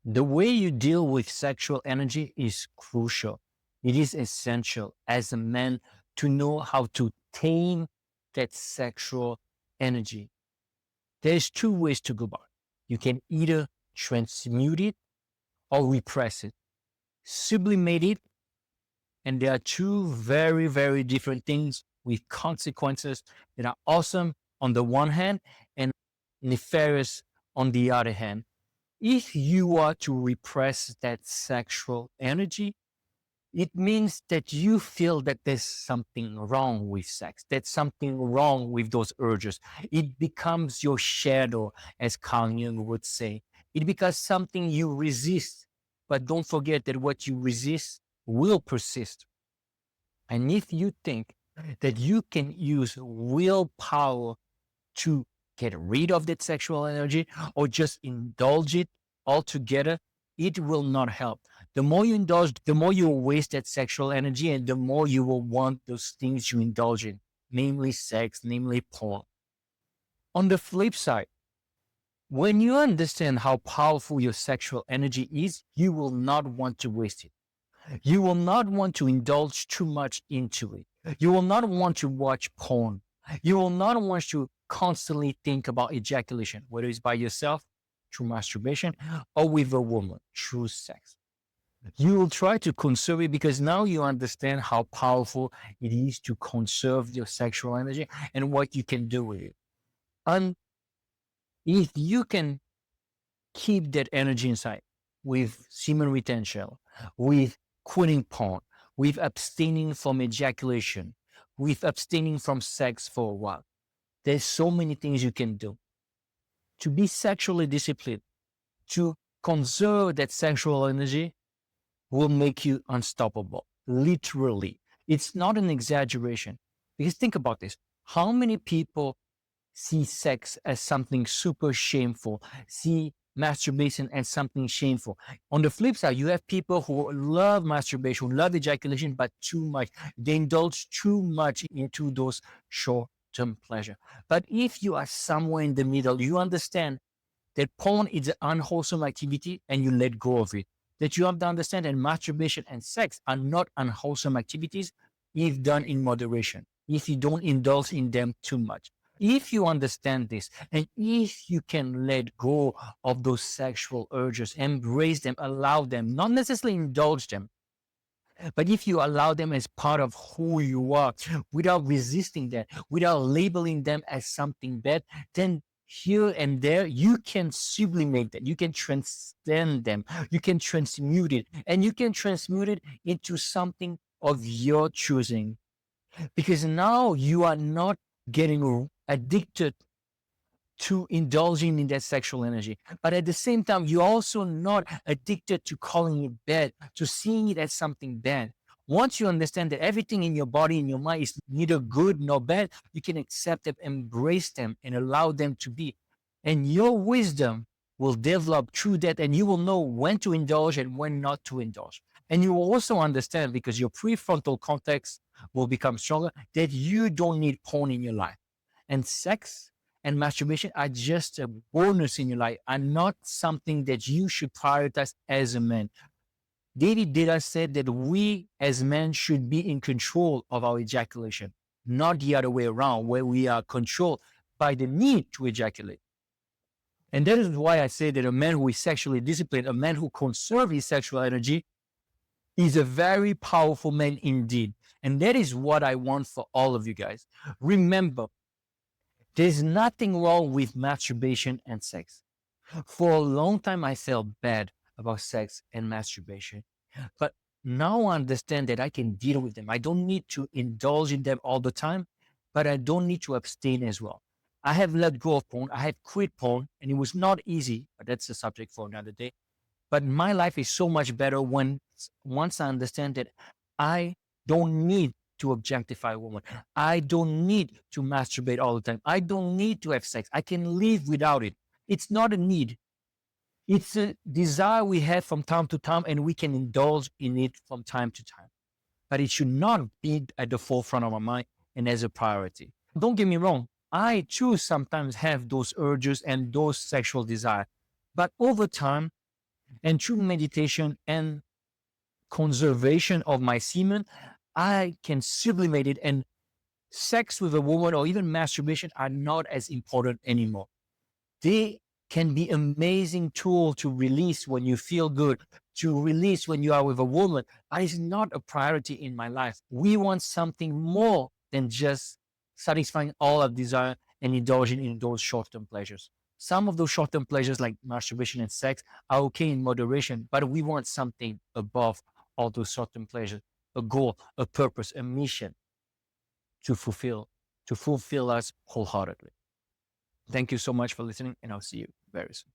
The way you deal with sexual energy is crucial. It is essential as a man to know how to tame that sexual energy. There's two ways to go about it. You can either transmute it or repress it, sublimate it, and there are two very, very different things with consequences that are awesome on the one hand and nefarious on the other hand. If you are to repress that sexual energy, it means that you feel that there's something wrong with sex, there's something wrong with those urges. It becomes your shadow, as Carl Jung would say. It becomes something you resist. But don't forget that what you resist will persist. And if you think that you can use willpower to get rid of that sexual energy or just indulge it altogether, it will not help. The more you indulge, the more you will waste that sexual energy and the more you will want those things you indulge in, namely sex, namely porn. On the flip side, when you understand how powerful your sexual energy is, you will not want to waste it. You will not want to indulge too much into it. You will not want to watch porn. You will not want to constantly think about ejaculation, whether it's by yourself, through masturbation, or with a woman, through sex. You will try to conserve it because now you understand how powerful it is to conserve your sexual energy and what you can do with it. And if you can keep that energy inside with semen retention, with quitting porn, with abstaining from ejaculation, with abstaining from sex for a while. There's so many things you can do to be sexually disciplined, to conserve that sexual energy will make you unstoppable. Literally. It's not an exaggeration. Because think about this. How many people see sex as something super shameful, see masturbation as something shameful? On the flip side, you have people who love masturbation, who love ejaculation, but too much. They indulge too much into those short-term pleasure. But if you are somewhere in the middle, you understand that porn is an unwholesome activity and you let go of it. That you have to understand that masturbation and sex are not unwholesome activities if done in moderation, if you don't indulge in them too much. If you understand this and if you can let go of those sexual urges, embrace them, allow them, not necessarily indulge them, but if you allow them as part of who you are without resisting that, without labeling them as something bad, then here and there you can sublimate that, you can transcend them, you can transmute it, and you can transmute it into something of your choosing. Because now you are not getting addicted to indulging in that sexual energy. But at the same time, you're also not addicted to calling it bad, to seeing it as something bad. Once you understand that everything in your body and your mind is neither good nor bad, you can accept them, embrace them, and allow them to be. And your wisdom will develop through that, and you will know when to indulge and when not to indulge. And you will also understand, because your prefrontal cortex will become stronger, that you don't need porn in your life. And sex and masturbation are just a bonus in your life, are not something that you should prioritize as a man. David Data said that we as men should be in control of our ejaculation, not the other way around, where we are controlled by the need to ejaculate. And that is why I say that a man who is sexually disciplined, a man who conserves his sexual energy, is a very powerful man indeed. And that is what I want for all of you guys. Remember, there's nothing wrong with masturbation and sex. For a long time, I felt bad about sex and masturbation. But now I understand that I can deal with them. I don't need to indulge in them all the time, but I don't need to abstain as well. I have let go of porn. I have quit porn, and it was not easy, but that's a subject for another day. But my life is so much better once I understand that I don't need to objectify a woman. I don't need to masturbate all the time. I don't need to have sex. I can live without it. It's not a need. It's a desire we have from time to time, and we can indulge in it from time to time. But it should not be at the forefront of our mind and as a priority. Don't get me wrong. I too sometimes have those urges and those sexual desires. But over time, And through meditation and conservation of my semen, I can sublimate it, and sex with a woman or even masturbation are not as important anymore. They can be amazing tool to release when you feel good, to release when you are with a woman. But it's not a priority in my life. We want something more than just satisfying all our desire and indulging in those short-term pleasures. Some of those short-term pleasures like masturbation and sex are okay in moderation, but we want something above all those short-term pleasures, a goal, a purpose, a mission to fulfill us wholeheartedly. Thank you so much for listening, and I'll see you very soon.